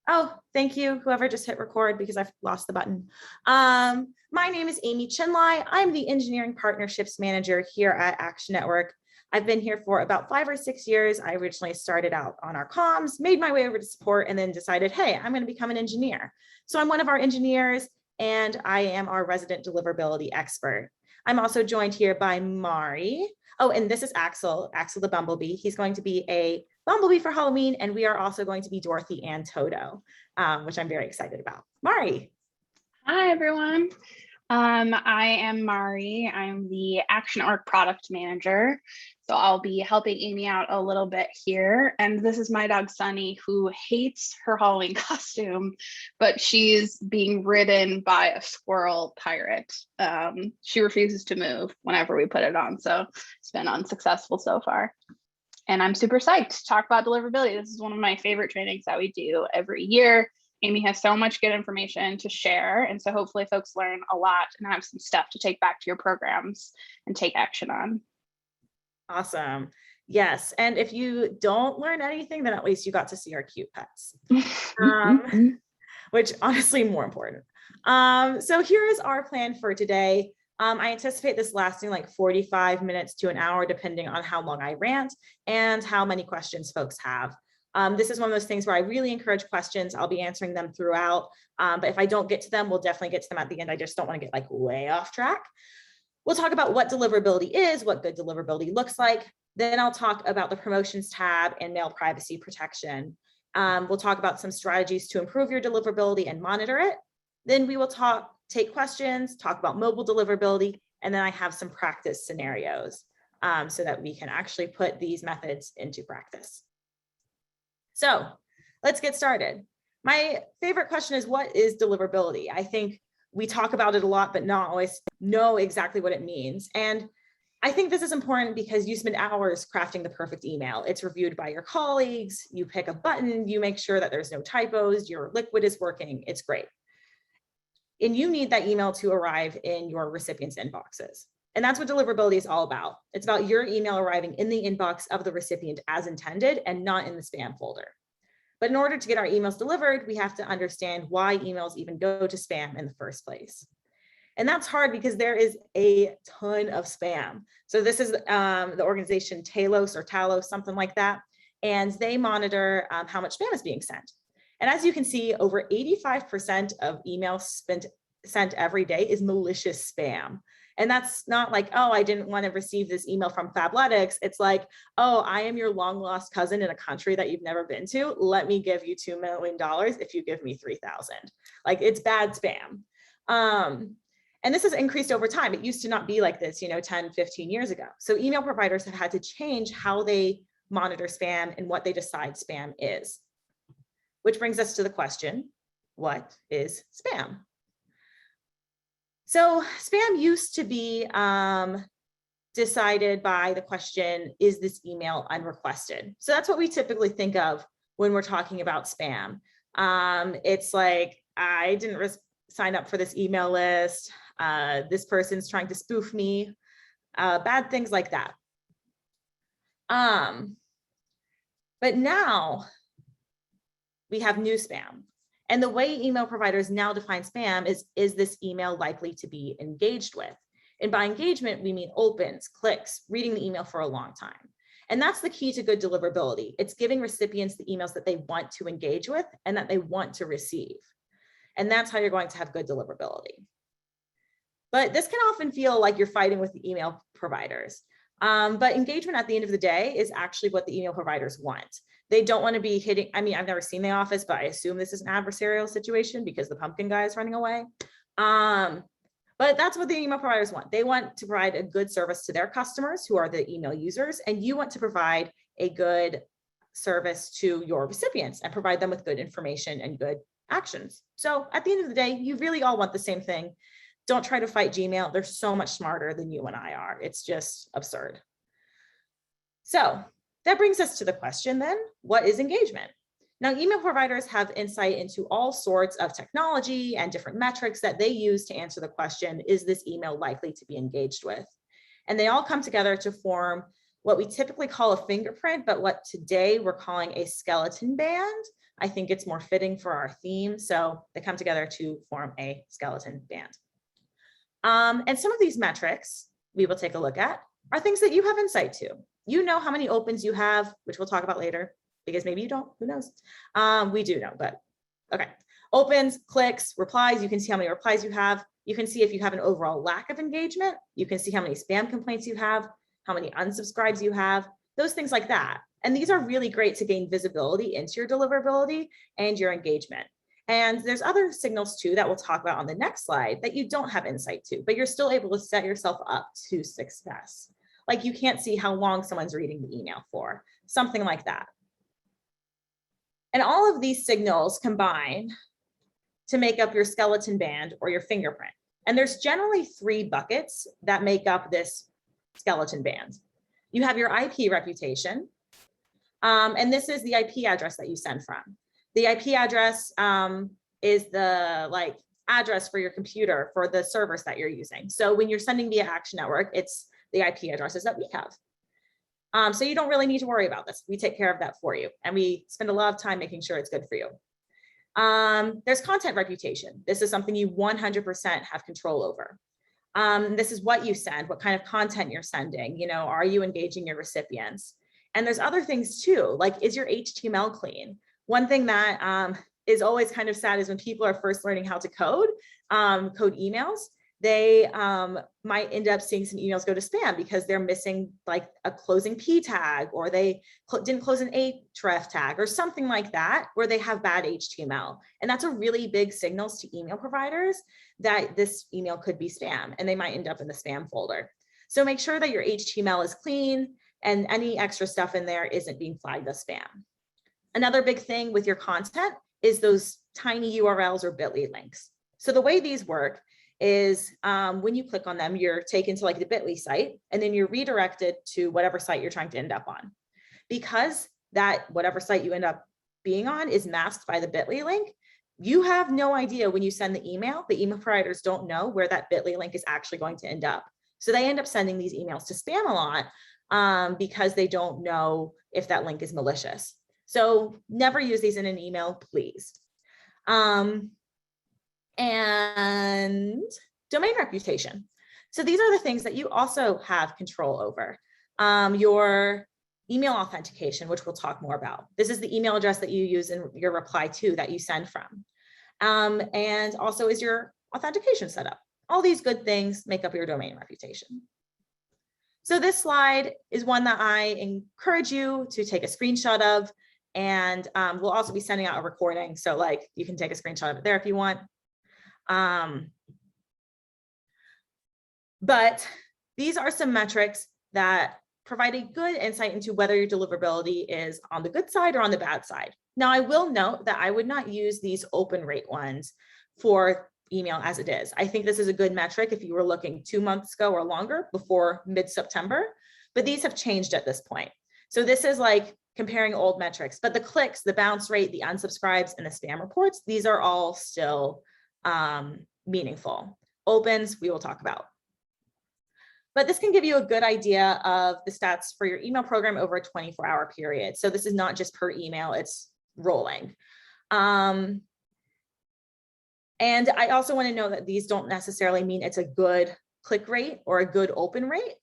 Oh, thank you, whoever just hit record because I've lost the button. My name is Amy Chin-lai. I'm the Engineering Partnerships Manager here at Action Network. I've been here for about 5 or 6 years. I originally started out on our comms, made my way over to support, and then decided, hey, I'm going to become an engineer. So I'm one of our engineers, and I am our resident deliverability expert. I'm also joined here by Mari. Oh, and this is Axel the Bumblebee. He's going to be a Bumblebee for Halloween, and we are also going to be Dorothy and Toto, which I'm very excited about. Mari. Hi, everyone. I am Mari. I'm the Action Org Product Manager. So I'll be helping Amy out a little bit here. And this is my dog, Sunny, who hates her Halloween costume, but she's being ridden by a squirrel pirate. She refuses to move whenever we put it on. So it's been unsuccessful so far. And I'm super psyched to talk about deliverability. This is one of my favorite trainings that we do every year. Amy has so much good information to share. And so hopefully folks learn a lot and have some stuff to take back to your programs and take action on. Awesome. Yes. And if you don't learn anything, then at least you got to see our cute pets, which honestly more important. So here is our plan for today. I anticipate this lasting like 45 minutes to an hour, depending on how long I rant and how many questions folks have. This is one of those things where I really encourage questions. I'll be answering them throughout, but if I don't get to them, we'll definitely get to them at the end. I just don't want to get like way off track. We'll talk about what deliverability is, what good deliverability looks like. Then I'll talk about the promotions tab and mail privacy protection. We'll talk about some strategies to improve your deliverability and monitor it. Then we will take questions, talk about mobile deliverability, and then I have some practice scenarios so that we can actually put these methods into practice. So let's get started. My favorite question is, what is deliverability? I think we talk about it a lot, but not always know exactly what it means. And I think this is important because you spend hours crafting the perfect email. It's reviewed by your colleagues, you pick a button, you make sure that there's no typos, your liquid is working, it's great. And you need that email to arrive in your recipients' inboxes. And that's what deliverability is all about. It's about your email arriving in the inbox of the recipient as intended and not in the spam folder. But in order to get our emails delivered, we have to understand why emails even go to spam in the first place. And that's hard because there is a ton of spam. So this is the organization Talos, something like that. And they monitor how much spam is being sent. And as you can see, over 85% of emails sent every day is malicious spam. And that's not like, oh, I didn't want to receive this email from Fabletics. It's like, oh, I am your long lost cousin in a country that you've never been to. Let me give you $2 million if you give me 3,000. Like, it's bad spam. And this has increased over time. It used to not be like this, 10, 15 years ago. So email providers have had to change how they monitor spam and what they decide spam is. Which brings us to the question, what is spam? So spam used to be decided by the question, is this email unrequested? So that's what we typically think of when we're talking about spam. It's like, I didn't sign up for this email list. This person's trying to spoof me, bad things like that. But now we have new spam. And the way email providers now define spam is this email likely to be engaged with? And by engagement, we mean opens, clicks, reading the email for a long time. And that's the key to good deliverability. It's giving recipients the emails that they want to engage with and that they want to receive. And that's how you're going to have good deliverability. But this can often feel like you're fighting with the email providers. But engagement at the end of the day is actually what the email providers want. They don't want to be hitting, I've never seen The Office, but I assume this is an adversarial situation because the pumpkin guy is running away. But that's what the email providers want. They want to provide a good service to their customers who are the email users, and you want to provide a good service to your recipients and provide them with good information and good actions. So at the end of the day, you really all want the same thing. Don't try to fight Gmail. They're so much smarter than you and I are. It's just absurd. So that brings us to the question then, what is engagement? Now, email providers have insight into all sorts of technology and different metrics that they use to answer the question, is this email likely to be engaged with? And they all come together to form what we typically call a fingerprint, but what today we're calling a skeleton band I think it's more fitting for our theme. So they come together to form a skeleton band. And some of these metrics we will take a look at are things that you have insight to. You know how many opens you have, which we'll talk about later, because maybe you don't, who knows? We do know, but okay. Opens, clicks, replies, you can see how many replies you have. You can see if you have an overall lack of engagement. You can see how many spam complaints you have, how many unsubscribes you have, those things like that. And these are really great to gain visibility into your deliverability and your engagement. And there's other signals too that we'll talk about on the next slide that you don't have insight to, but you're still able to set yourself up to success. Like you can't see how long someone's reading the email for, something like that. And all of these signals combine to make up your skeleton band or your fingerprint. And there's generally 3 buckets that make up this skeleton band. You have your IP reputation, and this is the IP address that you send from. The IP address is the address for your computer for the servers that you're using. So when you're sending via Action Network, it's the IP addresses that we have. So you don't really need to worry about this. We take care of that for you. And we spend a lot of time making sure it's good for you. There's content reputation. This is something you 100% have control over. This is what you send, what kind of content you're sending. You know, are you engaging your recipients? And there's other things too, like is your HTML clean? One thing that is always kind of sad is when people are first learning how to code emails, they might end up seeing some emails go to spam because they're missing like a closing P tag, or they didn't close an href tag or something like that, where they have bad HTML. And that's a really big signal to email providers that this email could be spam, and they might end up in the spam folder. So make sure that your HTML is clean and any extra stuff in there isn't being flagged as spam. Another big thing with your content is those tiny URLs or bit.ly links. So the way these work is when you click on them, you're taken to like the bit.ly site, and then you're redirected to whatever site you're trying to end up on. Because that whatever site you end up being on is masked by the bit.ly link, you have no idea when you send the email providers don't know where that bit.ly link is actually going to end up. So they end up sending these emails to spam a lot because they don't know if that link is malicious. So never use these in an email, please. And domain reputation. So these are the things that you also have control over. Your email authentication, which we'll talk more about. This is the email address that you use in your reply to that you send from. And also is your authentication setup. All these good things make up your domain reputation. So this slide is one that I encourage you to take a screenshot of, and we'll also be sending out a recording. So like you can take a screenshot of it there if you want. But these are some metrics that provide a good insight into whether your deliverability is on the good side or on the bad side. Now, I will note that I would not use these open rate ones for email as it is. I think this is a good metric if you were looking 2 months ago or longer before mid-September, but these have changed at this point. So this is like comparing old metrics, but the clicks, the bounce rate, the unsubscribes, and the spam reports, these are all still meaningful. Opens, we will talk about. But this can give you a good idea of the stats for your email program over a 24-hour period. So this is not just per email, it's rolling. And I also want to know that these don't necessarily mean it's a good click rate or a good open rate.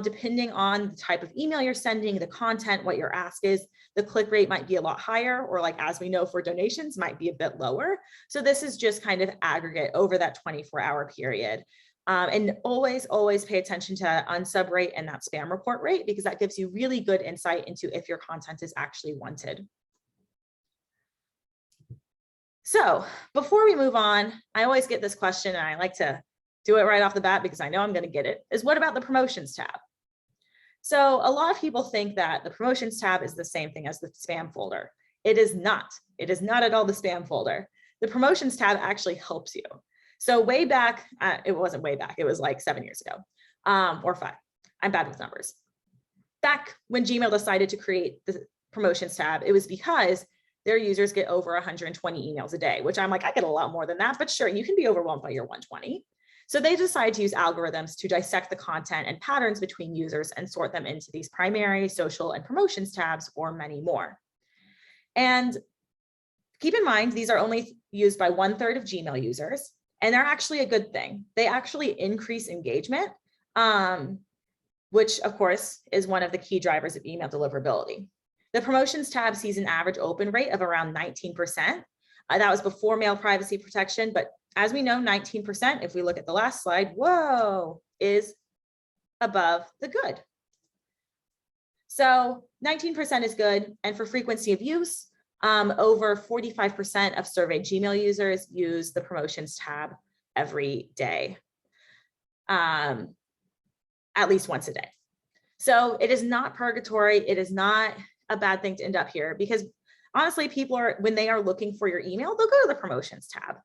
Depending on the type of email you're sending, the content, what your ask is, the click rate might be a lot higher, or like as we know for donations might be a bit lower. So this is just kind of aggregate over that 24-hour period. And always pay attention to unsub rate and that spam report rate, because that gives you really good insight into if your content is actually wanted. So before we move on, I always get this question, and I like to do it right off the bat because I know I'm going to get it, is what about the promotions tab? So a lot of people think that the promotions tab is the same thing as the spam folder. It is not. It is not at all the spam folder. The promotions tab actually helps you. So way back, it wasn't way back, it was like 7 years ago, or 5. I'm bad with numbers. Back when Gmail decided to create the promotions tab, it was because their users get over 120 emails a day, which I'm like, I get a lot more than that, but sure, you can be overwhelmed by your 120. So they decided to use algorithms to dissect the content and patterns between users and sort them into these primary, social, and promotions tabs, or many more. And Keep in mind, these are only used by 1/3 of Gmail users, and they're actually a good thing. They actually increase engagement, which of course is one of the key drivers of email deliverability. The promotions tab sees an average open rate of around 19%. That was before mail privacy protection, but as we know, 19%, if we look at the last slide, whoa, is above the good. So 19% is good. And for frequency of use, over 45% of surveyed Gmail users use the promotions tab every day, at least once a day. So it is not purgatory. It is not a bad thing to end up here, because honestly, people are, when they are looking for your email, they'll go to the promotions tab.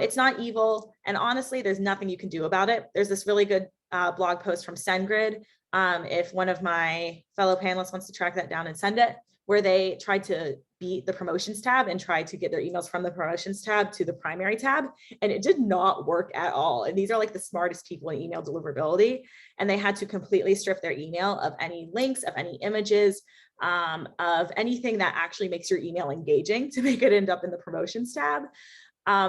It's not evil. And honestly, there's nothing you can do about it. There's this really good blog post from SendGrid. If one of my fellow panelists wants to track that down and send it, where they tried to beat the promotions tab and tried to get their emails from the promotions tab to the primary tab. And it did not work at all. And these are like the smartest people in email deliverability. And they had to completely strip their email of any links, of any images, of anything that actually makes your email engaging to make it end up in the promotions tab,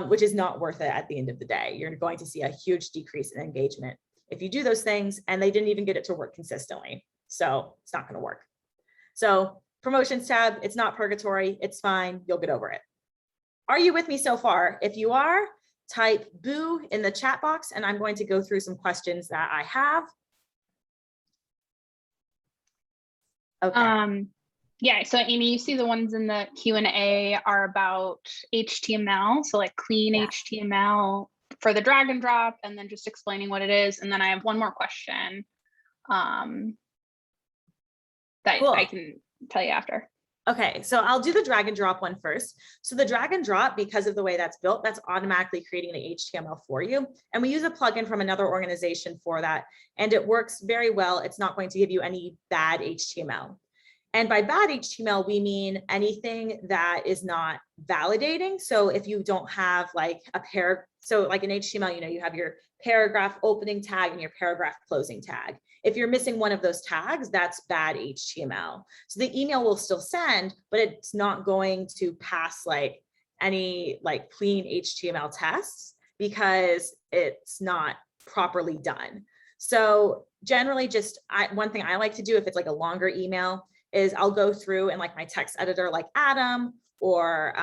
which is not worth it at the end of the day. You're going to see a huge decrease in engagement if you do those things, and they didn't even get it to work consistently. So it's not going to work. So promotions tab, it's not purgatory, it's fine, you'll get over it. Are you with me so far? If you are, type boo in the chat box, and I'm going to go through some questions that I have. Okay. Yeah, so Amy, you see the ones in the Q&A are about HTML, so like clean HTML for the drag and drop, and then just explaining what it is. And then I have one more question that Cool. I can tell you after. Okay, so I'll do the drag and drop one first. So the drag and drop, because of the way that's built, that's automatically creating the HTML for you. And we use a plugin from another organization for that. And it works very well. It's not going to give you any bad HTML. And by bad HTML, we mean anything that is not validating. So if you don't have like a pair, so like in HTML, you know, you have your paragraph opening tag and your paragraph closing tag. If you're missing one of those tags, that's bad HTML. So the email will still send, but it's not going to pass like any like clean HTML tests because it's not properly done. So generally just one thing I like to do if it's like a longer email is I'll go through and like my text editor like Atom or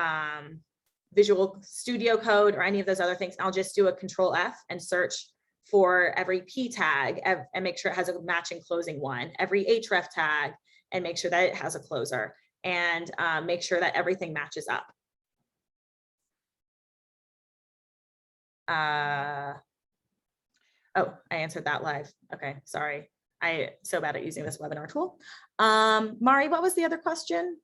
Visual Studio Code or any of those other things. I'll just do a Control F and search for every P tag and make sure it has a matching closing one, every href tag, and make sure that it has a closer, and make sure that everything matches up. Oh, I answered that live. Okay, sorry. I'm so bad at using this webinar tool. Mari, what was the other question?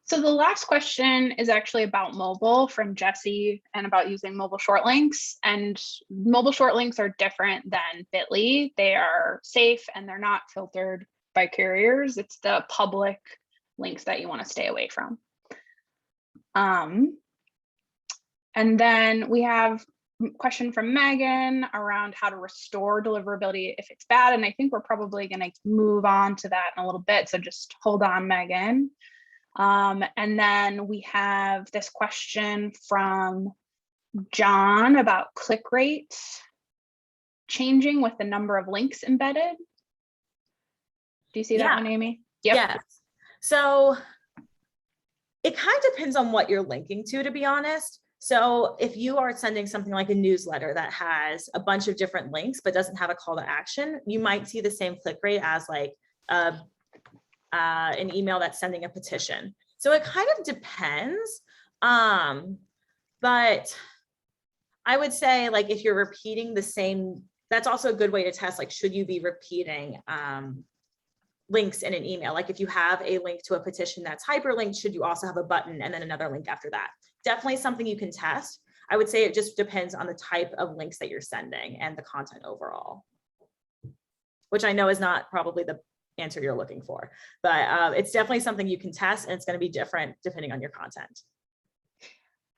So the last question is actually about mobile from Jesse and about using mobile short links. And mobile short links are different than Bitly. They are safe and they're not filtered by carriers. It's the public links that you want to stay away from. And then we have a question from Megan around how to restore deliverability if it's bad. And I think we're probably going to move on to that in a little bit. So just hold on, Megan. And then we have this question from John about click rates changing with the number of links embedded. Do you see that one, Amy? Yep. Yes. So it kind of depends on what you're linking to be honest. So if you are sending something like a newsletter that has a bunch of different links, but doesn't have a call to action, you might see the same click rate as like an email that's sending a petition. So it kind of depends. But I would say like if you're repeating the same, that's also a good way to test, like, should you be repeating links in an email? Like if you have a link to a petition that's hyperlinked, should you also have a button and then another link after that? Definitely something you can test. I would say it just depends on the type of links that you're sending and the content overall, which I know is not probably the answer you're looking for, but it's definitely something you can test, and it's going to be different depending on your content.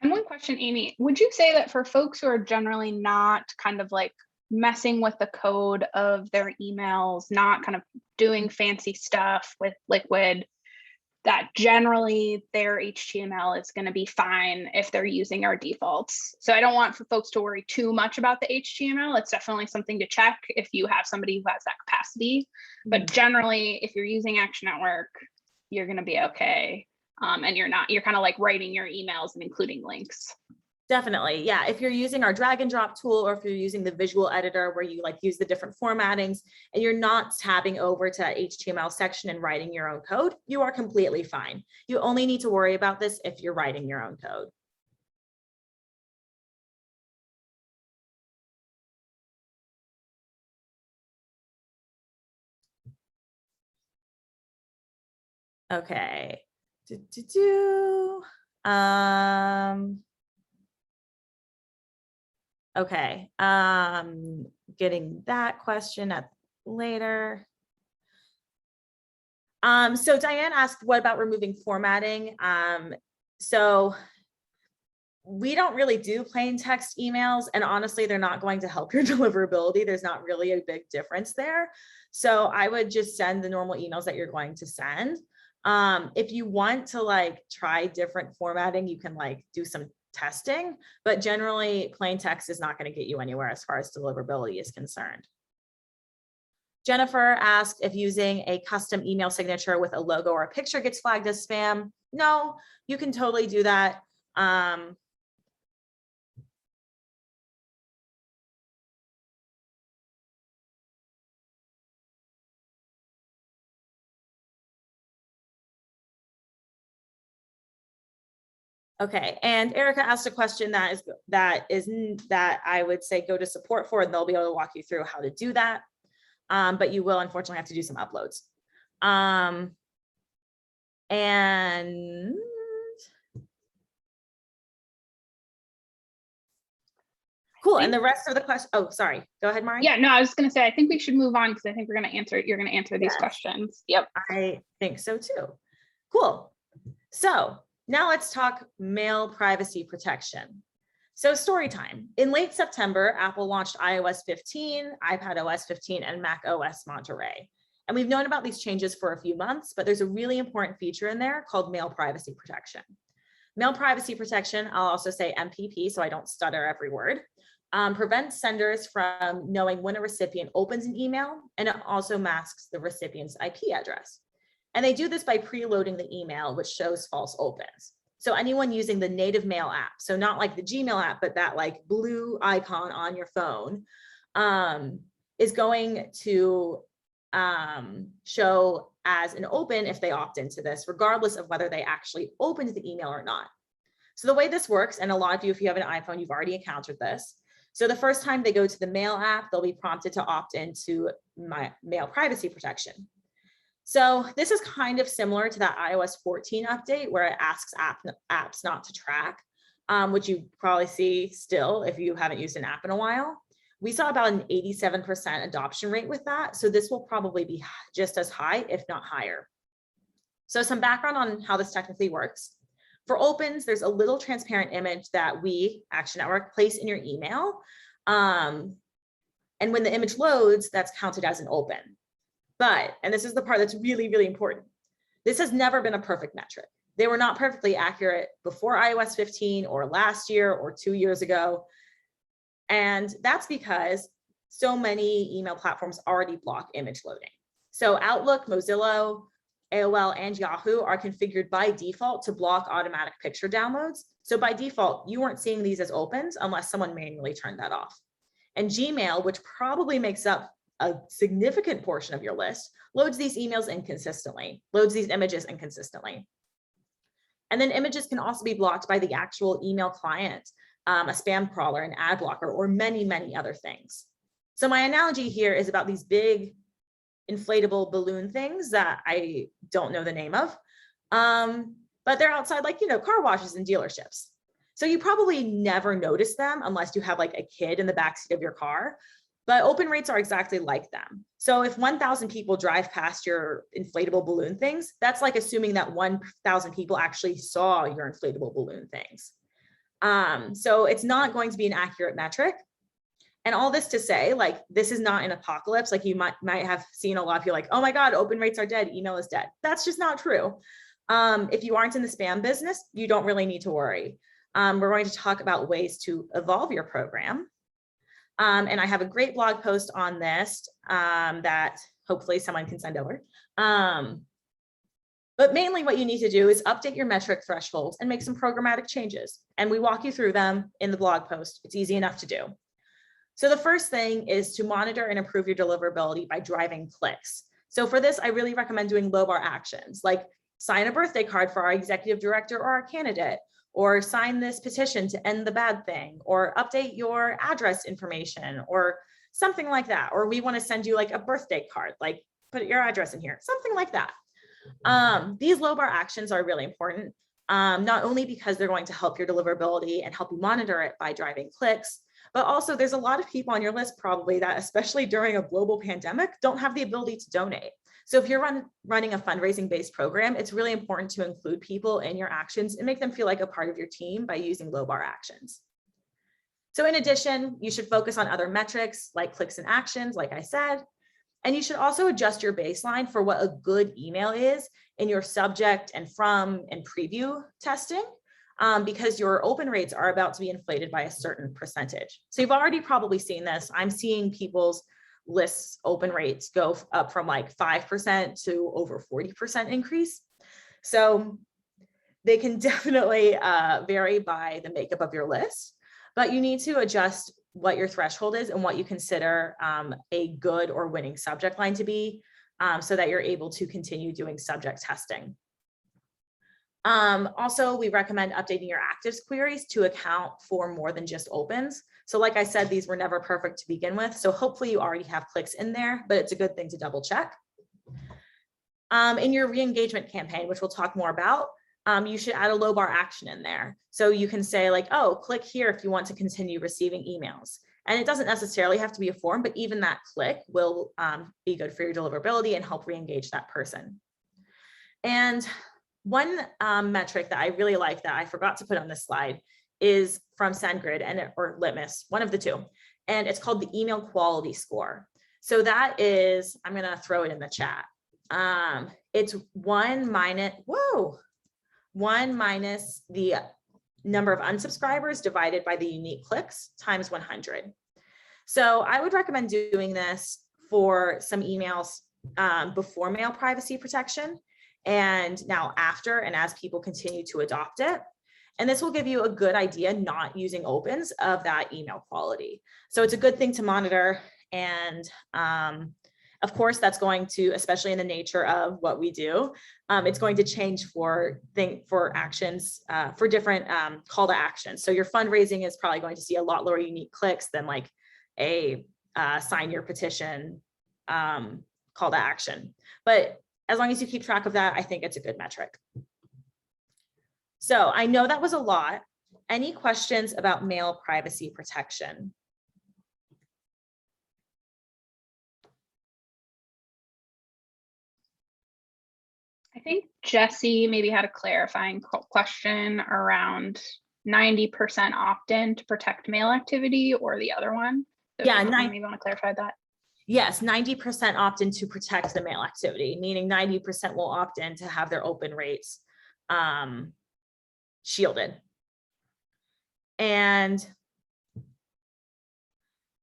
And one question, Amy, would you say that for folks who are generally not kind of like messing with the code of their emails, not kind of doing fancy stuff with Liquid, that generally their HTML is going to be fine if they're using our defaults. So I don't want for folks to worry too much about the HTML. It's definitely something to check if you have somebody who has that capacity. But generally, if you're using Action Network, you're going to be okay. And you're kind of like writing your emails and including links. Definitely. Yeah. If you're using our drag and drop tool, or if you're using the visual editor where you like use the different formattings and you're not tabbing over to HTML section and writing your own code, you are completely fine. You only need to worry about this if you're writing your own code. Okay. Okay, getting that question up later. So Diane asked, what about removing formatting? So we don't really do plain text emails, and honestly, they're not going to help your deliverability. There's not really a big difference there. So I would just send the normal emails that you're going to send. If you want to like try different formatting, you can like do some testing, but generally plain text is not going to get you anywhere as far as deliverability is concerned. Jennifer asked if using a custom email signature with a logo or a picture gets flagged as spam. No, you can totally do that. Okay, and Erica asked a question that I would say go to support for, and they'll be able to walk you through how to do that. But you will unfortunately have to do some uploads. And cool. And the rest of the question. Oh, sorry. Go ahead, Mari. Yeah, no, I was going to say, I think we should move on because I think you're going to answer these questions. Yep. I think so too. Cool. So now let's talk mail privacy protection. So story time. In late September, Apple launched iOS 15, iPadOS 15, and macOS Monterey. And we've known about these changes for a few months, but there's a really important feature in there called mail privacy protection. Mail privacy protection, I'll also say MPP, so I don't stutter every word, prevents senders from knowing when a recipient opens an email, and it also masks the recipient's IP address. And they do this by preloading the email, which shows false opens. So anyone using the native mail app, so not like the Gmail app, but that like blue icon on your phone, is going to show as an open if they opt into this, regardless of whether they actually opened the email or not. So the way this works, and a lot of you, if you have an iPhone, you've already encountered this. So the first time they go to the mail app, they'll be prompted to opt into my mail privacy protection. So this is kind of similar to that iOS 14 update where it asks apps not to track, which you probably see still if you haven't used an app in a while. We saw about an 87% adoption rate with that. So this will probably be just as high, if not higher. So some background on how this technically works. For opens, there's a little transparent image that we, Action Network, place in your email. And when the image loads, that's counted as an open. But, and this is the part that's really, really important, this has never been a perfect metric. They were not perfectly accurate before iOS 15 or last year or 2 years ago. And that's because so many email platforms already block image loading. So Outlook, Mozilla, AOL, and Yahoo are configured by default to block automatic picture downloads. So by default, you weren't seeing these as opens unless someone manually turned that off. And Gmail, which probably makes up a significant portion of your list, loads these emails inconsistently, loads these images inconsistently. And then images can also be blocked by the actual email client, a spam crawler, an ad blocker, or many, many other things. So my analogy here is about these big inflatable balloon things that I don't know the name of, but they're outside like, car washes and dealerships. So you probably never notice them unless you have like a kid in the backseat of your car. But open rates are exactly like them. So if 1,000 people drive past your inflatable balloon things, that's like assuming that 1,000 people actually saw your inflatable balloon things. So it's not going to be an accurate metric. And all this to say, like, this is not an apocalypse. Like you might have seen a lot of people like, oh my God, open rates are dead, email is dead. That's just not true. If you aren't in the spam business, you don't really need to worry. We're going to talk about ways to evolve your program. And I have a great blog post on this that hopefully someone can send over. But mainly what you need to do is update your metric thresholds and make some programmatic changes. And we walk you through them in the blog post. It's easy enough to do. So the first thing is to monitor and improve your deliverability by driving clicks. So for this, I really recommend doing low bar actions, like sign a birthday card for our executive director or our candidate, or sign this petition to end the bad thing, or update your address information, or something like that. Or we want to send you like a birthday card, like put your address in here, something like that. These low bar actions are really important, not only because they're going to help your deliverability and help you monitor it by driving clicks, but also there's a lot of people on your list probably that, especially during a global pandemic, don't have the ability to donate. So if you're running a fundraising based program, it's really important to include people in your actions and make them feel like a part of your team by using low bar actions. So in addition, you should focus on other metrics like clicks and actions, like I said, and you should also adjust your baseline for what a good email is in your subject and from and preview testing, because your open rates are about to be inflated by a certain percentage. So you've already probably seen this. I'm seeing people's lists open rates go up from like 5% to over 40% increase. So they can definitely vary by the makeup of your list, but you need to adjust what your threshold is and what you consider a good or winning subject line to be, so that you're able to continue doing subject testing. Also, we recommend updating your actives queries to account for more than just opens. So like I said, these were never perfect to begin with. So hopefully you already have clicks in there, but it's a good thing to double check. In your re-engagement campaign, which we'll talk more about, you should add a low bar action in there. So you can say like, oh, click here if you want to continue receiving emails. And it doesn't necessarily have to be a form, but even that click will be good for your deliverability and help re-engage that person. And one metric that I really like that I forgot to put on this slide is from SendGrid or Litmus, one of the two. And it's called the email quality score. So that is, I'm going to throw it in the chat. It's one minus the number of unsubscribers divided by the unique clicks times 100. So I would recommend doing this for some emails before mail privacy protection, and now after, and as people continue to adopt it. And this will give you a good idea, not using opens, of that email quality. So it's a good thing to monitor. And of course, that's going to, especially in the nature of what we do, it's going to change for actions, for different call to action. So your fundraising is probably going to see a lot lower unique clicks than like a sign your petition call to action. But as long as you keep track of that, I think it's a good metric. So I know that was a lot. Any questions about mail privacy protection? I think Jesse maybe had a clarifying question around 90% opt-in to protect mail activity, or the other one. So yeah, maybe want to clarify that. Yes, 90% opt in to protect the mail activity, meaning 90% will opt in to have their open rates shielded. And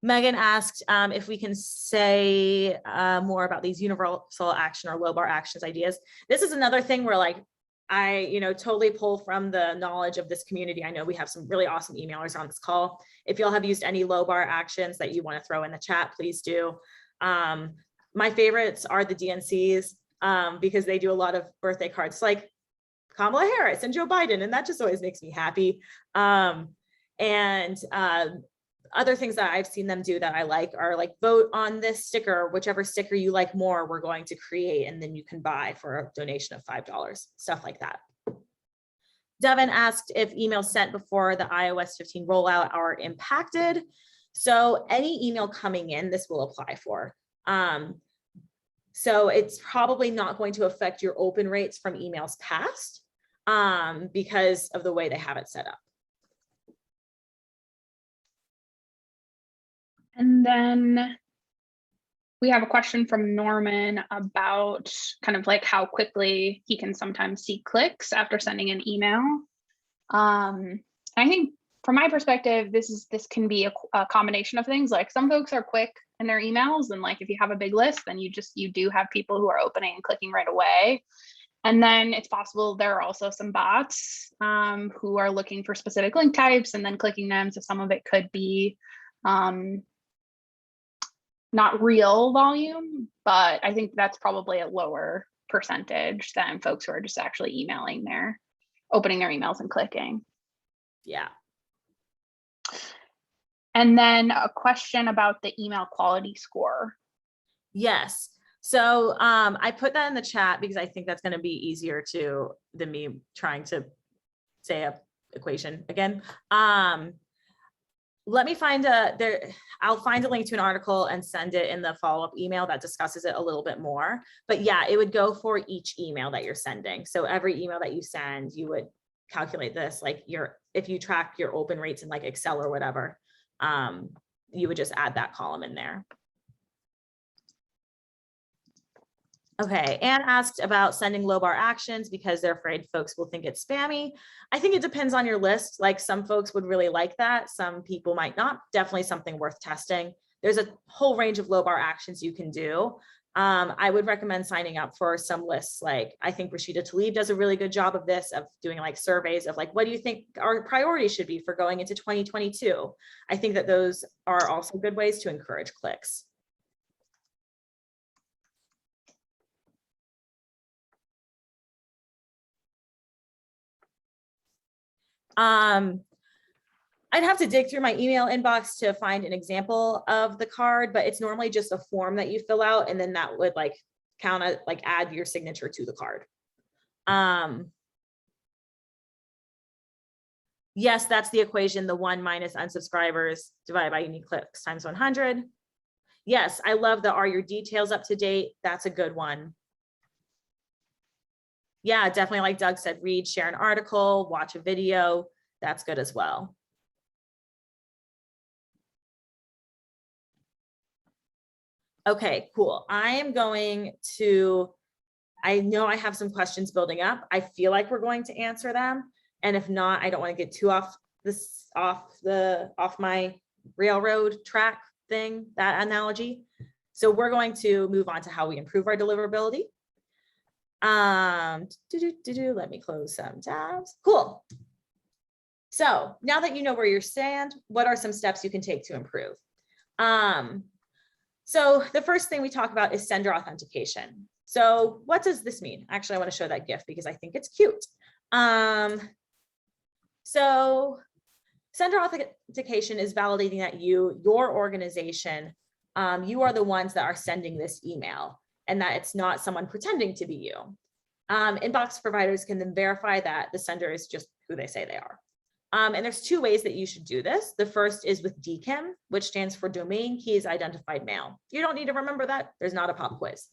Megan asked if we can say more about these universal action or low bar actions ideas. This is another thing where like I totally pull from the knowledge of this community. I know we have some really awesome emailers on this call. If y'all have used any low bar actions that you want to throw in the chat, please do. My favorites are the DNCs because they do a lot of birthday cards like Kamala Harris and Joe Biden, and that just always makes me happy. Other things that I've seen them do that I like are like vote on this sticker, whichever sticker you like more, we're going to create, and then you can buy for a donation of $5, stuff like that. Devin asked if emails sent before the iOS 15 rollout are impacted. So any email coming in, this will apply for. So it's probably not going to affect your open rates from emails past because of the way they have it set up. And then We have a question from Norman about kind of like how quickly he can sometimes see clicks after sending an email. I think from my perspective, this can be a combination of things. Like some folks are quick in their emails, and like if you have a big list, then you do have people who are opening and clicking right away. And then it's possible there are also some bots who are looking for specific link types and then clicking them. So some of it could be not real volume, but I think that's probably a lower percentage than folks who are just actually opening their emails and clicking. Yeah. And then a question about the email quality score. Yes. So I put that in the chat because I think that's going to be easier than me trying to say a equation again. Let me find I'll find a link to an article and send it in the follow-up email that discusses it a little bit more. But yeah, it would go for each email that you're sending. So every email that you send, you would calculate this, like if you track your open rates in like Excel or whatever, you would just add that column in there. Okay, Anne asked about sending low bar actions because they're afraid folks will think it's spammy. I think it depends on your list. Like some folks would really like that. Some people might not. Definitely something worth testing. There's a whole range of low bar actions you can do. I would recommend signing up for some lists. Like I think Rashida Tlaib does a really good job of this, of doing like surveys of like, what do you think our priorities should be for going into 2022? I think that those are also good ways to encourage clicks. I'd have to dig through my email inbox to find an example of the card, but it's normally just a form that you fill out, and then that would like add your signature to the card. Yes, that's the equation, the 1 minus unsubscribers divided by unique clicks times 100. Yes, I love the are your details up to date. That's a good one. Yeah, definitely, like Doug said, read, share an article, watch a video. That's good as well. Okay, cool. I know I have some questions building up. I feel like we're going to answer them. And if not, I don't want to get too off my railroad track thing, that analogy. So we're going to move on to how we improve our deliverability. Let me close some tabs. Cool. So now that you know where you stand, what are some steps you can take to improve? So the first thing we talk about is sender authentication. So what does this mean? Actually, I want to show that GIF because I think it's cute. So sender authentication is validating that your organization, you are the ones that are sending this email, and that it's not someone pretending to be you. Inbox providers can then verify that the sender is just who they say they are. And there's two ways that you should do this. The first is with DKIM, which stands for Domain Keys Identified Mail. You don't need to remember that. There's not a pop quiz.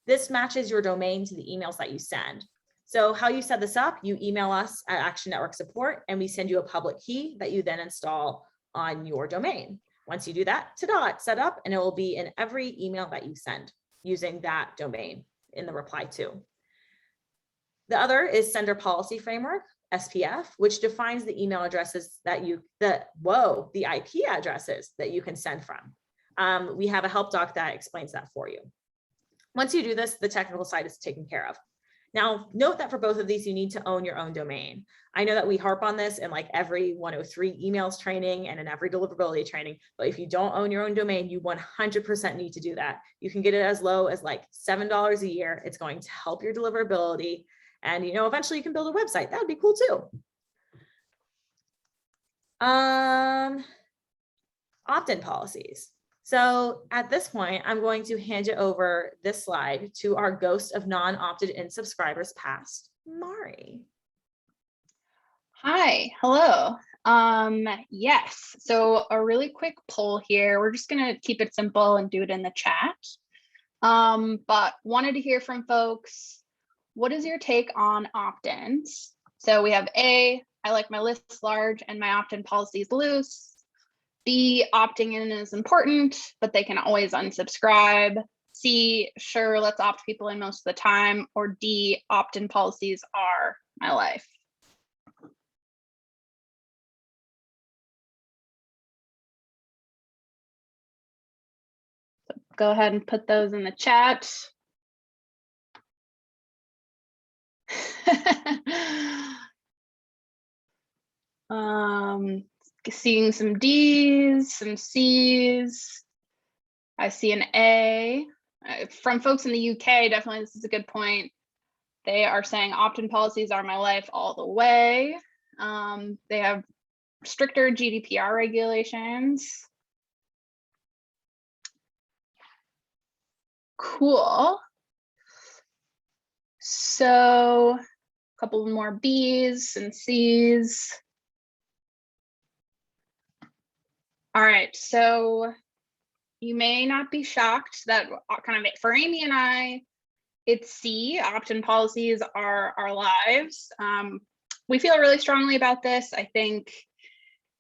This matches your domain to the emails that you send. So how you set this up, you email us at Action Network Support, and we send you a public key that you then install on your domain. Once you do that, ta-da, it's set up, and it will be in every email that you send using that domain in the reply to. The other is Sender Policy Framework, SPF, which defines the email addresses that the IP addresses that you can send from. We have a help doc that explains that for you. Once you do this, the technical side is taken care of. Now, note that for both of these, you need to own your own domain. I know that we harp on this in like every 103 emails training and in every deliverability training, but if you don't own your own domain, you 100% need to do that. You can get it as low as like $7 a year. It's going to help your deliverability. And eventually you can build a website. That would be cool too. Opt-in policies. So at this point, I'm going to hand it over this slide to our ghost of non-opted in subscribers past, Mari. Hi, hello. Yes, so a really quick poll here. We're just gonna keep it simple and do it in the chat. But wanted to hear from folks. What is your take on opt-ins? So we have A, I like my lists large and my opt-in policies loose. B, opting in is important, but they can always unsubscribe. C, sure, let's opt people in most of the time. Or D, opt-in policies are my life. So go ahead and put those in the chat. Seeing some D's, some C's. I see an A. From folks in the UK, definitely this is a good point. They are saying opt-in policies are my life all the way. They have stricter GDPR regulations. Cool. So a couple more B's and C's. All right, so you may not be shocked that kind of for Amy and I, it's C, opt-in policies are our lives. We feel really strongly about this. I think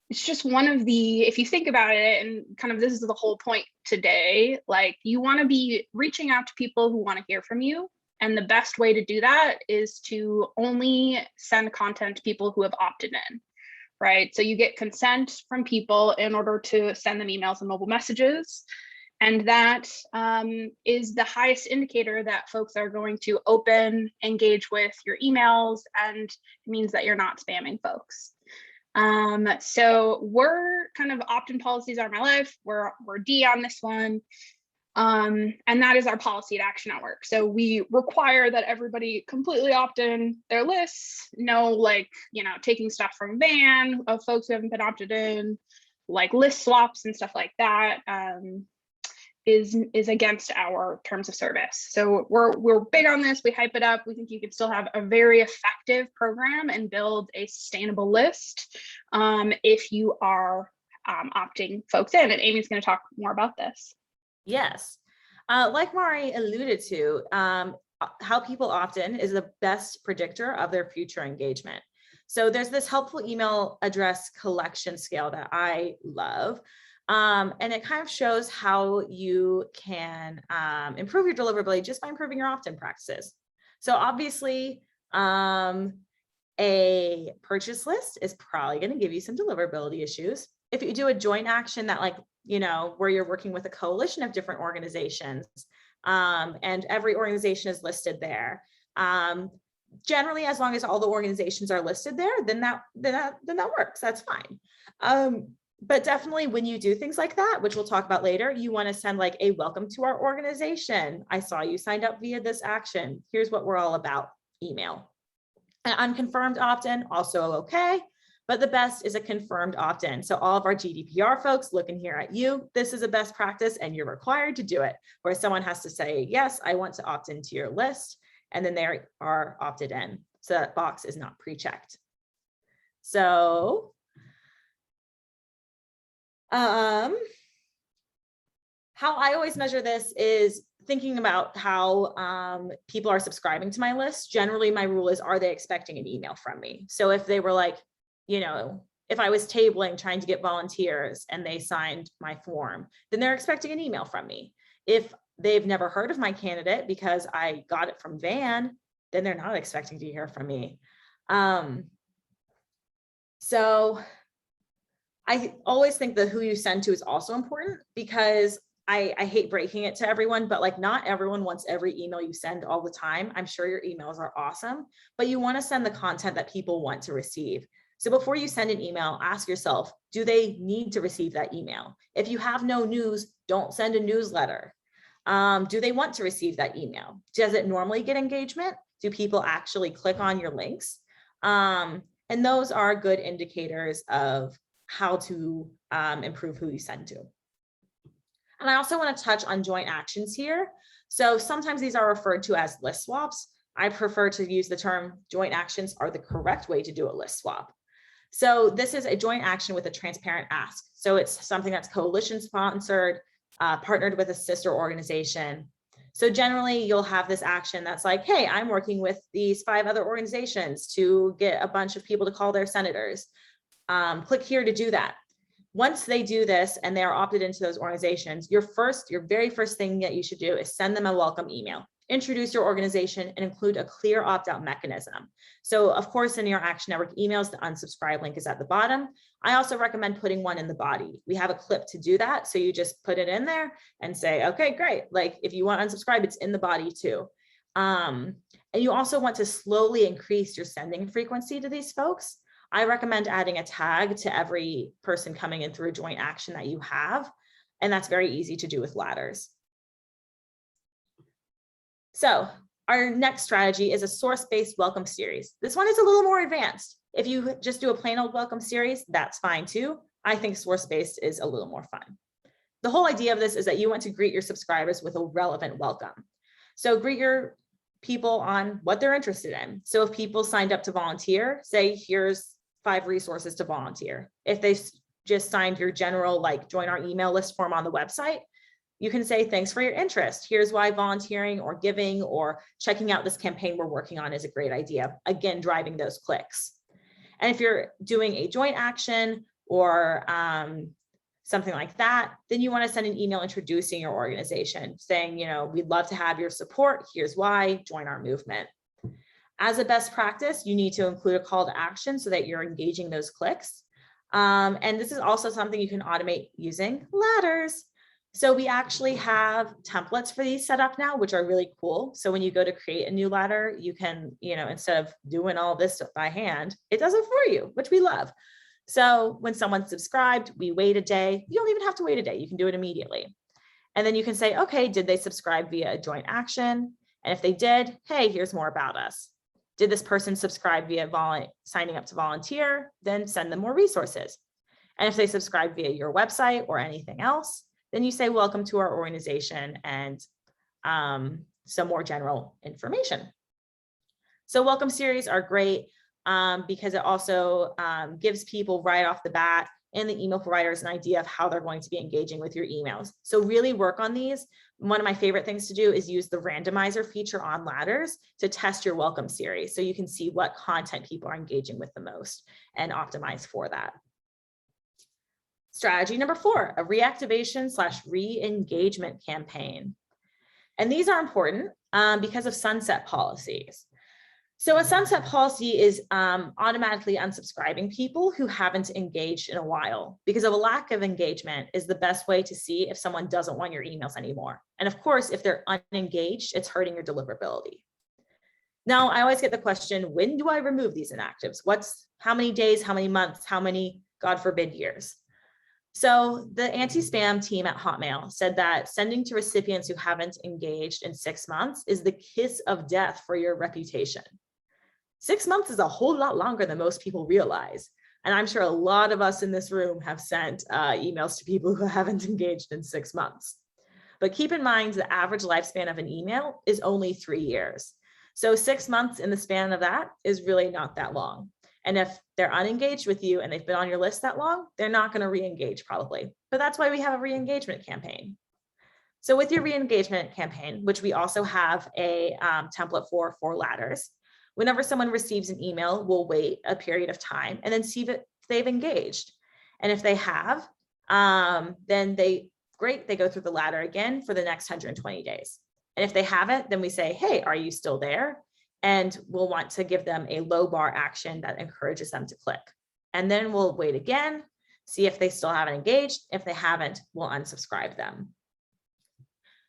it's just one of the, if you think about it, and kind of this is the whole point today, like you want to be reaching out to people who want to hear from you. And the best way to do that is to only send content to people who have opted in, right? So you get consent from people in order to send them emails and mobile messages. And that is the highest indicator that folks are going to open, engage with your emails, and it means that you're not spamming folks. So we're kind of opt-in policies are my life. We're D on this one. And that is our policy at Action Network. So we require that everybody completely opt in their lists, no like, taking stuff from Van of folks who haven't been opted in, like list swaps and stuff like that. Is against our terms of service. So we're big on this. We hype it up. We think you can still have a very effective program and build a sustainable list if you are opting folks in. And Amy's going to talk more about this. Yes, like Mari alluded to, how people opt in is the best predictor of their future engagement. So there's this helpful email address collection scale that I love. And it kind of shows how you can improve your deliverability just by improving your opt-in practices. So obviously, a purchase list is probably going to give you some deliverability issues. If you do a joint action that where you're working with a coalition of different organizations, and every organization is listed there, generally, as long as all the organizations are listed there, then that works. That's fine. But definitely when you do things like that, which we'll talk about later, you want to send like a welcome to our organization. I saw you signed up via this action. Here's what we're all about email. An unconfirmed opt-in, also okay, but the best is a confirmed opt-in. So all of our GDPR folks looking here at you, this is a best practice and you're required to do it, where someone has to say, yes, I want to opt into your list. And then they are opted in. So that box is not pre-checked. So how I always measure this is thinking about how people are subscribing to my list. Generally, my rule is, are they expecting an email from me? So if they were like, if I was tabling trying to get volunteers and they signed my form, then they're expecting an email from me. If they've never heard of my candidate because I got it from Van, then they're not expecting to hear from me. So I always think that who you send to is also important, because I hate breaking it to everyone, but like not everyone wants every email you send all the time. I'm sure your emails are awesome, but you want to send the content that people want to receive. So before you send an email, ask yourself, do they need to receive that email? If you have no news, don't send a newsletter. Do they want to receive that email? Does it normally get engagement? Do people actually click on your links? And those are good indicators of how to improve who you send to. And I also want to touch on joint actions here. So sometimes these are referred to as list swaps. I prefer to use the term joint actions are the correct way to do a list swap. So this is a joint action with a transparent ask. So it's something that's coalition sponsored, partnered with a sister organization. So generally you'll have this action that's like, hey, I'm working with these 5 other organizations to get a bunch of people to call their senators. Click here to do that. Once they do this and they are opted into those organizations, your very first thing that you should do is send them a welcome email. Introduce your organization and include a clear opt-out mechanism. So of course, in your Action Network emails, the unsubscribe link is at the bottom. I also recommend putting one in the body. We have a clip to do that. So you just put it in there and say, okay, great. Like if you want to unsubscribe, it's in the body too. And you also want to slowly increase your sending frequency to these folks. I recommend adding a tag to every person coming in through a joint action that you have. And that's very easy to do with ladders. So our next strategy is a source-based welcome series. This one is a little more advanced. If you just do a plain old welcome series, that's fine too. I think source-based is a little more fun. The whole idea of this is that you want to greet your subscribers with a relevant welcome. So greet your people on what they're interested in. So if people signed up to volunteer, say, here's 5 resources to volunteer. If they just signed your general, like, join our email list form on the website, you can say, thanks for your interest. Here's why volunteering or giving or checking out this campaign we're working on is a great idea. Again, driving those clicks. And if you're doing a joint action or something like that, then you want to send an email introducing your organization, saying, we'd love to have your support. Here's why, join our movement. As a best practice, you need to include a call to action so that you're engaging those clicks. And this is also something you can automate using ladders. So we actually have templates for these set up now, which are really cool. So when you go to create a new ladder, you can, instead of doing all this by hand, it does it for you, which we love. So when someone's subscribed, we wait a day. You don't even have to wait a day. You can do it immediately. And then you can say, okay, did they subscribe via a joint action? And if they did, hey, here's more about us. Did this person subscribe via signing up to volunteer? Then send them more resources. And if they subscribe via your website or anything else, then you say, welcome to our organization and some more general information. So welcome series are great because it also gives people right off the bat and the email providers an idea of how they're going to be engaging with your emails. So really work on these. One of my favorite things to do is use the randomizer feature on ladders to test your welcome series so you can see what content people are engaging with the most and optimize for that. Strategy number 4, a reactivation/re-engagement campaign. And these are important because of sunset policies. So a sunset policy is automatically unsubscribing people who haven't engaged in a while, because of a lack of engagement is the best way to see if someone doesn't want your emails anymore. And of course, if they're unengaged, it's hurting your deliverability. Now, I always get the question, when do I remove these inactives? How many days, how many months, how many, God forbid, years? So the anti-spam team at Hotmail said that sending to recipients who haven't engaged in 6 months is the kiss of death for your reputation. 6 months is a whole lot longer than most people realize. And I'm sure a lot of us in this room have sent emails to people who haven't engaged in 6 months. But keep in mind, the average lifespan of an email is only 3 years. So 6 months in the span of that is really not that long. And if they're unengaged with you and they've been on your list that long, they're not going to re-engage probably. But that's why we have a re-engagement campaign. So with your re-engagement campaign, which we also have a template for ladders, whenever someone receives an email, we'll wait a period of time and then see if they've engaged. And if they have, then they go through the ladder again for the next 120 days. And if they haven't, then we say, hey, are you still there? And we'll want to give them a low bar action that encourages them to click. And then we'll wait again, see if they still haven't engaged. If they haven't, we'll unsubscribe them.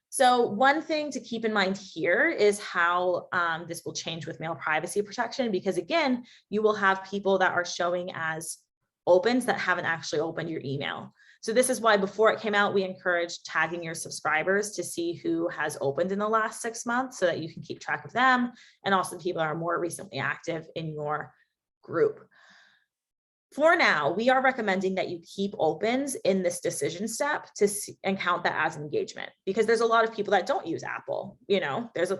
So one thing to keep in mind here is how this will change with mail privacy protection, because again, you will have people that are showing as opens that haven't actually opened your email. So this is why before it came out, we encouraged tagging your subscribers to see who has opened in the last 6 months so that you can keep track of them, and also people that are more recently active in your group. For now, we are recommending that you keep opens in this decision step and count that as engagement, because there's a lot of people that don't use Apple. There's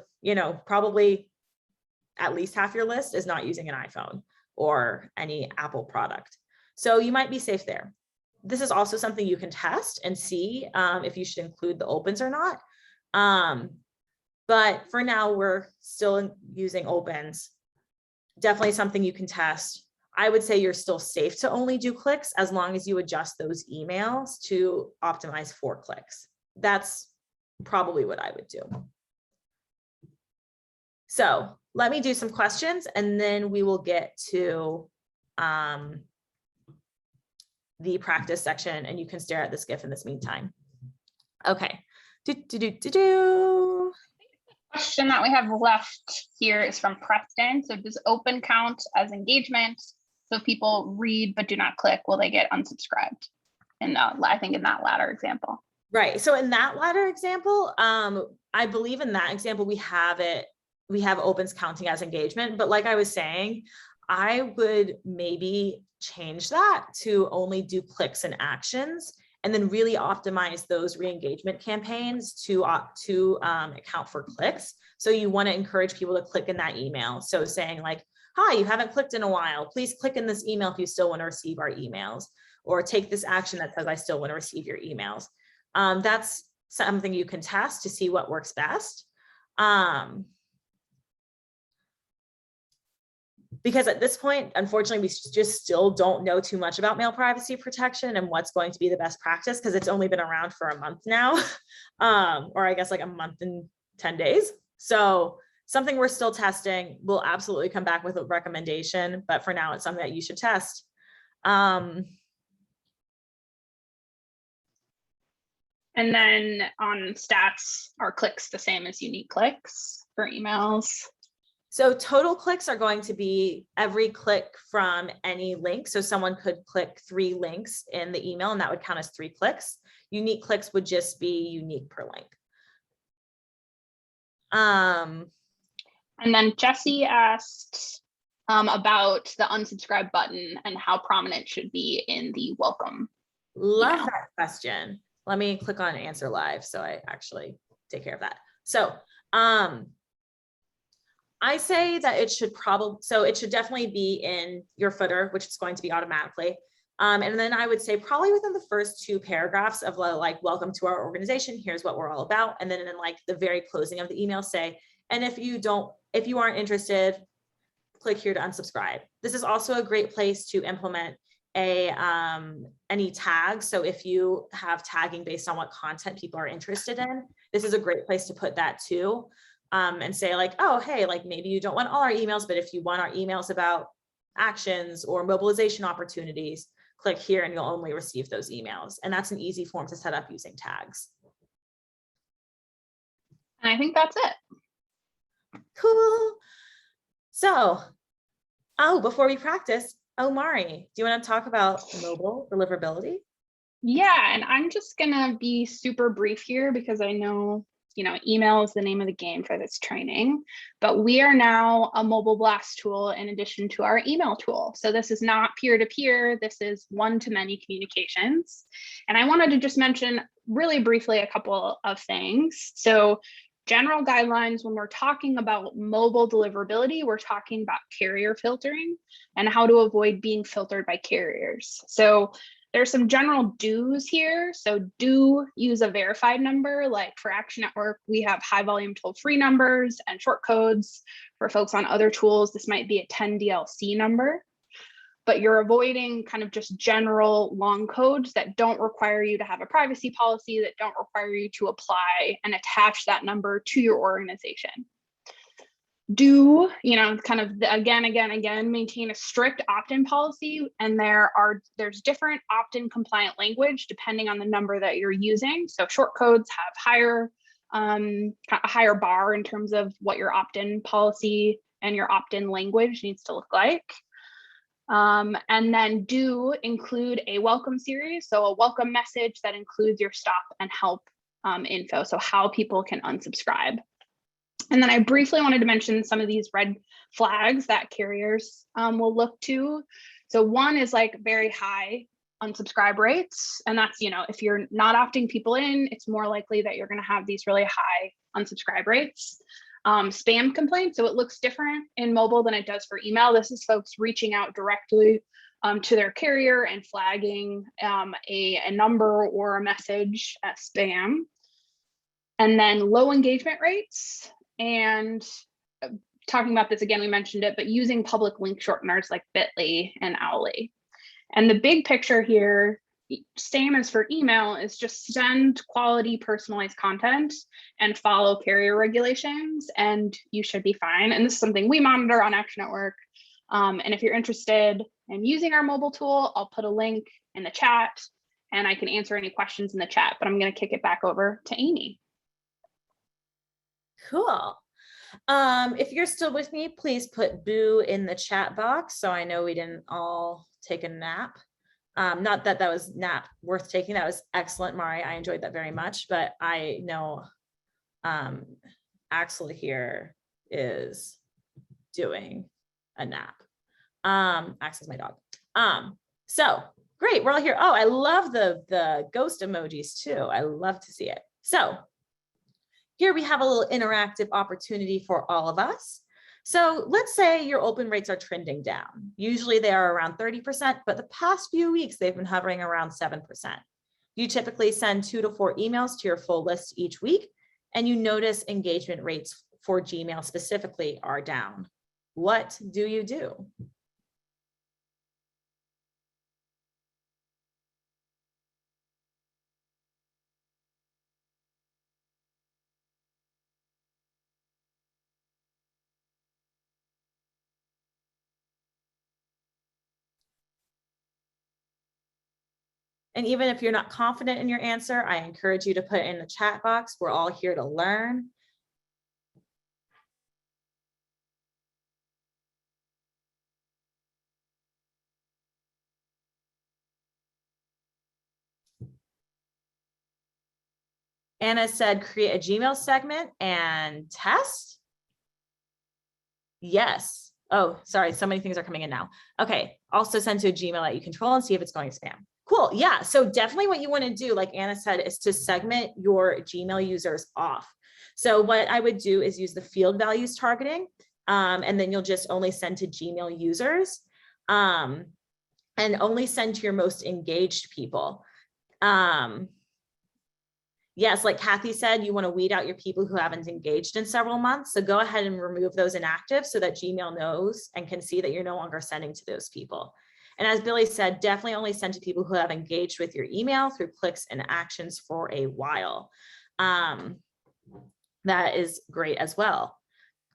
probably at least half your list is not using an iPhone or any Apple product. So you might be safe there. This is also something you can test and see if you should include the opens or not. But for now, we're still using opens. Definitely something you can test. I would say you're still safe to only do clicks as long as you adjust those emails to optimize for clicks. That's probably what I would do. So let me do some questions and then we will get to the practice section, and you can stare at this GIF in this meantime. Okay. Question that we have left here is from Preston. So does open count as engagement? So if people read but do not click, will they get unsubscribed? And I think in that latter example. Right. So in that latter example, I believe in that example, we have opens counting as engagement, but like I was saying, I would maybe change that to only do clicks and actions, and then really optimize those re-engagement campaigns to account for clicks. So you want to encourage people to click in that email. So saying like, hi, you haven't clicked in a while, please click in this email if you still want to receive our emails, or take this action that says I still want to receive your emails. That's something you can test to see what works best. Because at this point, unfortunately, we just still don't know too much about mail privacy protection and what's going to be the best practice, because it's only been around for a month now, or I guess like a month and 10 days. So something we're still testing. We'll absolutely come back with a recommendation, but for now, it's something that you should test. And then on stats, are clicks the same as unique clicks for emails? So total clicks are going to be every click from any link. So someone could click 3 links in the email and that would count as 3 clicks. Unique clicks would just be unique per link. And then Jesse asked about the unsubscribe button and how prominent it should be in the welcome. Love that question. Let me click on answer live so I actually take care of that. So I say that it should definitely be in your footer, which is going to be automatically. And then I would say probably within the first 2 paragraphs of like, welcome to our organization, here's what we're all about. And then in like the very closing of the email say, and if you aren't interested, click here to unsubscribe. This is also a great place to implement any tags. So if you have tagging based on what content people are interested in, this is a great place to put that too. And say like, oh, hey, like maybe you don't want all our emails, but if you want our emails about actions or mobilization opportunities, click here and you'll only receive those emails. And that's an easy form to set up using tags. And I think that's it. Cool. So, before we practice, Mari, do you want to talk about mobile deliverability? Yeah, and I'm just gonna be super brief here because I know email is the name of the game for this training, but we are now a mobile blast tool in addition to our email tool. So this is not peer-to-peer, this is one-to-many communications. And I wanted to just mention really briefly a couple of things. So general guidelines, when we're talking about mobile deliverability, we're talking about carrier filtering and how to avoid being filtered by carriers. So there's some general do's here. So do use a verified number. Like for Action Network, we have high volume toll-free numbers and short codes. For folks on other tools, this might be a 10 DLC number. But you're avoiding kind of just general long codes that don't require you to have a privacy policy, that don't require you to apply and attach that number to your organization. Do, kind of again, maintain a strict opt-in policy. And there's different opt-in compliant language depending on the number that you're using. So short codes have a higher bar in terms of what your opt-in policy and your opt-in language needs to look like. And then do include a welcome series. So a welcome message that includes your stop and help info. So how people can unsubscribe. And then I briefly wanted to mention some of these red flags that carriers will look to. So one is like very high unsubscribe rates. And that's, if you're not opting people in, it's more likely that you're going to have these really high unsubscribe rates. Spam complaints. So it looks different in mobile than it does for email. This is folks reaching out directly to their carrier and flagging a number or a message as spam. And then low engagement rates and talking about this again, we mentioned it, but using public link shorteners like Bitly and Owly. And the big picture here, same as for email, is just send quality personalized content and follow carrier regulations, and you should be fine. And this is something we monitor on Action Network. And if you're interested in using our mobile tool, I'll put a link in the chat and I can answer any questions in the chat, but I'm going to kick it back over to Amy. Cool. If you're still with me, please put boo in the chat box so I know we didn't all take a nap. Not that that was nap worth taking. That was excellent, Mari. I enjoyed that very much, but I know Axel here is doing a nap. Axel's my dog. So great, we're all here. Oh, I love the ghost emojis too. I love to see it. So here we have a little interactive opportunity for all of us. So let's say your open rates are trending down. Usually they are around 30%, but the past few weeks they've been hovering around 7%. You typically send 2 to 4 emails to your full list each week, and you notice engagement rates for Gmail specifically are down. What do you do? And even if you're not confident in your answer, I encourage you to put it in the chat box. We're all here to learn. Anna said, create a Gmail segment and test. Yes. Oh, sorry. So many things are coming in now. Okay. Also send to a Gmail that you control and see if it's going spam. Cool. Yeah. So definitely what you want to do, like Anna said, is to segment your Gmail users off. So what I would do is use the field values targeting, and then you'll just only send to Gmail users, and only send to your most engaged people. Yes, like Kathy said, you want to weed out your people who haven't engaged in several months. So go ahead and remove those inactive so that Gmail knows and can see that you're no longer sending to those people. And as Billy said, definitely only send to people who have engaged with your email through clicks and actions for a while. That is great as well.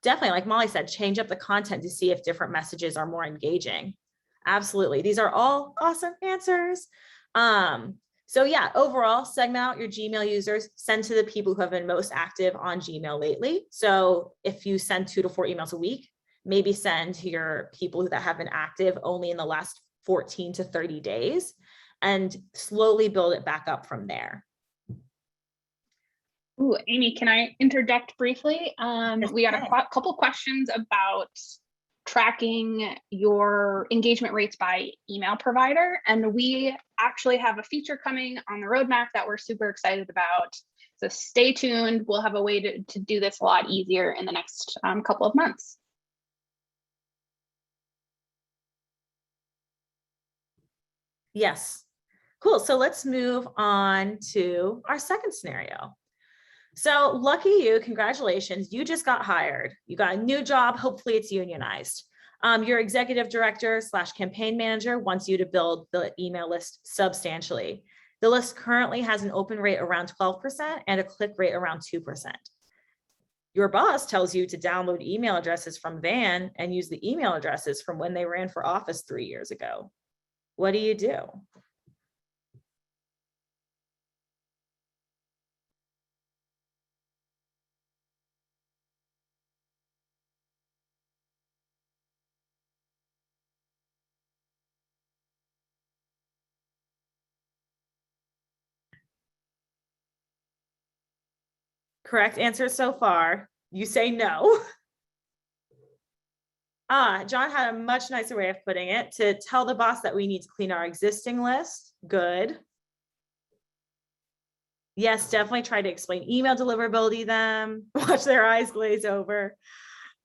Definitely, like Molly said, change up the content to see if different messages are more engaging. Absolutely. These are all awesome answers. So yeah, overall, segment out your Gmail users, send to the people who have been most active on Gmail lately. So if you send 2 to 4 emails a week, maybe send to your people that have been active only in the last 14 to 30 days and slowly build it back up from there. Ooh, Amy, can I interject briefly? Yes, we got a couple questions about tracking your engagement rates by email provider. And we actually have a feature coming on the roadmap that we're super excited about. So stay tuned. We'll have a way to do this a lot easier in the next couple of months. Yes. Cool. So let's move on to our second scenario. So lucky you, congratulations. You just got hired. You got a new job. Hopefully it's unionized. Your executive director / campaign manager wants you to build the email list substantially. The list currently has an open rate around 12% and a click rate around 2%. Your boss tells you to download email addresses from Van and use the email addresses from when they ran for office 3 years ago. What do you do? Correct answer so far. You say no. John had a much nicer way of putting it, to tell the boss that we need to clean our existing list. Good. Yes, definitely try to explain email deliverability to them. Watch their eyes glaze over.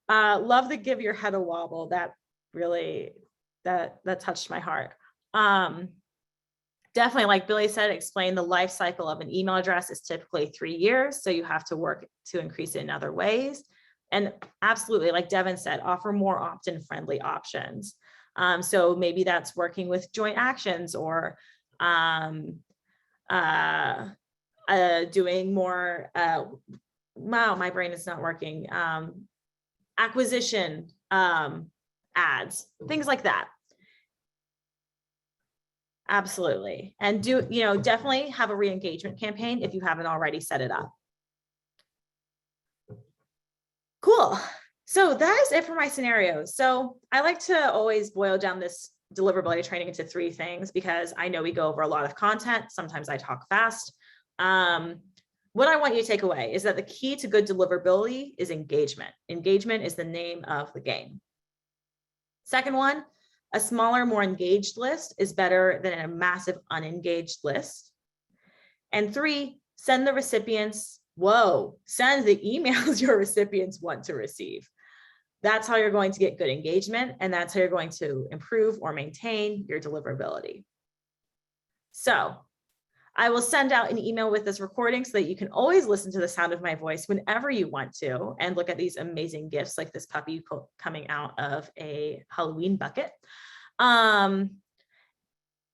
Love the give your head a wobble. That really, that touched my heart. Definitely, like Billy said, explain the life cycle of an email address is typically 3 years. So you have to work to increase it in other ways. And absolutely, like Devin said, offer more opt-in friendly options. So maybe that's working with joint actions or doing more, wow, my brain is not working, acquisition ads, things like that. Absolutely. And do, definitely have a re-engagement campaign if you haven't already set it up. Cool. So that is it for my scenarios. So I like to always boil down this deliverability training into 3 things because I know we go over a lot of content. Sometimes I talk fast. What I want you to take away is that the key to good deliverability is engagement. Engagement is the name of the game. Second one, a smaller, more engaged list is better than a massive unengaged list. And 3, send the recipients, send the emails your recipients want to receive. That's how you're going to get good engagement, and that's how you're going to improve or maintain your deliverability. So I will send out an email with this recording so that you can always listen to the sound of my voice whenever you want to and look at these amazing gifts like this puppy coming out of a Halloween bucket.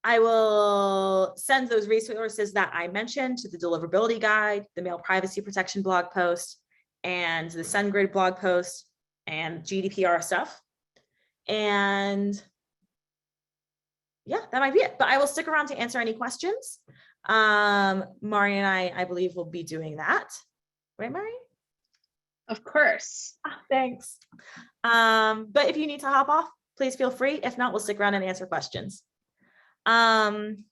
I will send those resources that I mentioned to the deliverability guide, the mail privacy protection blog post, and the SendGrid blog post and GDPR stuff. And yeah, that might be it. But I will stick around to answer any questions. Mari and I believe will be doing that. Right, Mari? Of course. Thanks. But if you need to hop off, please feel free. If not, we'll stick around and answer questions. And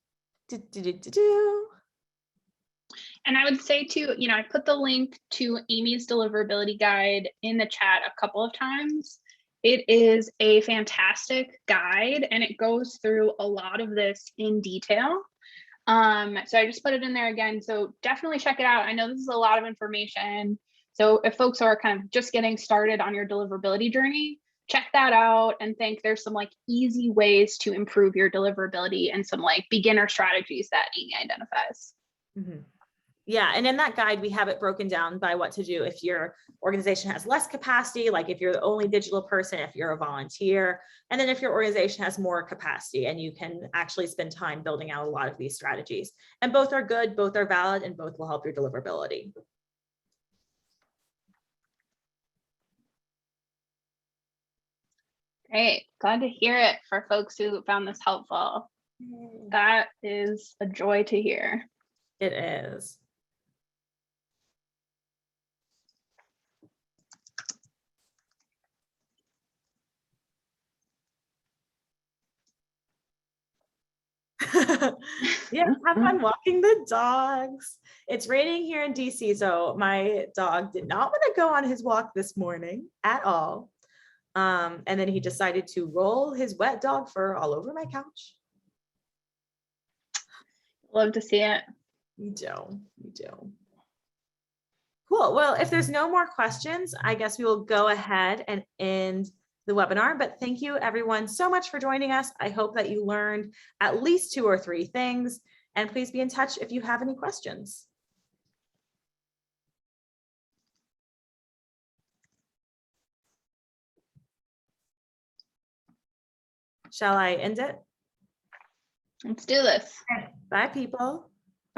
I would say too, I put the link to Amy's deliverability guide in the chat a couple of times. It is a fantastic guide and it goes through a lot of this in detail. So I just put it in there again. So definitely check it out. I know this is a lot of information. So if folks are kind of just getting started on your deliverability journey, check that out and think there's some like easy ways to improve your deliverability and some like beginner strategies that Amy identifies. Mm-hmm. Yeah, and in that guide, we have it broken down by what to do if your organization has less capacity, like if you're the only digital person, if you're a volunteer, and then if your organization has more capacity and you can actually spend time building out a lot of these strategies. And both are good, both are valid, and both will help your deliverability. Great, glad to hear it for folks who found this helpful. That is a joy to hear. It is. Yeah, have fun walking the dogs. It's raining here in DC, so my dog did not want to go on his walk this morning at all. And then he decided to roll his wet dog fur all over my couch. Love to see it. You do. Cool. Well, if there's no more questions, I guess we will go ahead and end the webinar, but thank you everyone so much for joining us. I hope that you learned at least 2 or 3 things, and please be in touch if you have any questions. Shall I end it? Let's do this. Bye, people.